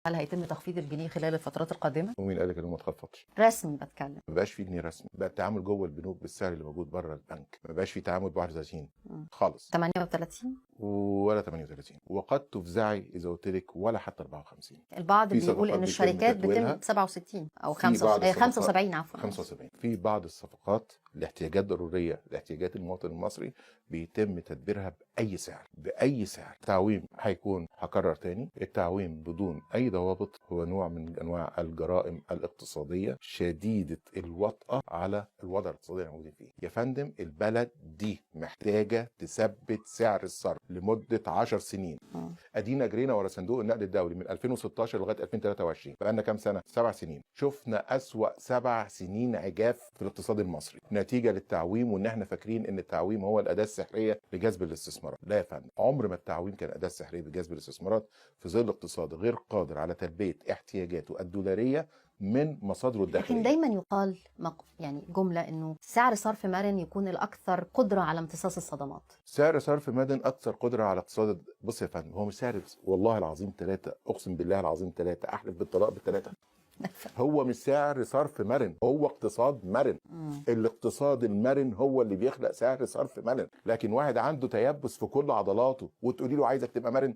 هل هيتم تخفيض الجنيه خلال الفترات القادمة؟ ومين قال لك انه ما اتخفضش؟ رسمي بتكلم. ما بقاش في جنيه رسمي، بقى التعامل جوه البنوك بالسعر اللي موجود بره البنك، ما بقاش في تعامل ب 31 خالص 38. ولا 38، وقد تفزعي اذا قلت لك ولا حتى 54. البعض في بيقول صفقات ان بيتم الشركات تدويلها بتم 67 او في بعض الصفقات 75 عفوا. 75. في بعض الصفقات لاحتياجات ضروريه لاحتياجات المواطن المصري بيتم تدبيرها باي سعر باي سعر. التعويم هيكون، هكرر تاني، التعويم بدون اي ضوابط هو نوع من انواع الجرائم الاقتصاديه شديده الوطأه على الوضع الاقتصادي اللي موجودين فيه. يا فندم البلد دي محتاجه تثبت سعر الصرف لمده 10 سنين. ادينا جرينا ورا صندوق النقد الدولي من 2016 لغايه 2023، بقالنا كام سنه؟ 7 سنين. شفنا اسوأ 7 سنين عجاف في الاقتصاد المصري نتيجه للتعويم، وان احنا فاكرين ان التعويم هو الاداه السحريه لجذب الاستثمارات. لا يا فندم، عمر ما التعويم كان اداه سحريه لجذب الاستثمارات في ظل اقتصاد غير قادر على تلبيه احتياجاته الدولاريه من مصادره الداخليه. لكن دايما يقال يعني جمله انه سعر صرف مرن يكون الاكثر قدره على امتصاص الصدمات. سعر صرف مرن اكثر قدره على اقتصاد. بص يا فندم، هو مش سعر، والله العظيم 3، اقسم بالله العظيم 3، احلف بالطلاق بالثلاثه. هو مش سعر صرف مرن، هو اقتصاد مرن. الاقتصاد المرن هو اللي بيخلق سعر صرف مرن. لكن واحد عنده تيبس في كل عضلاته وتقولي له عايزك تبقى مرن؟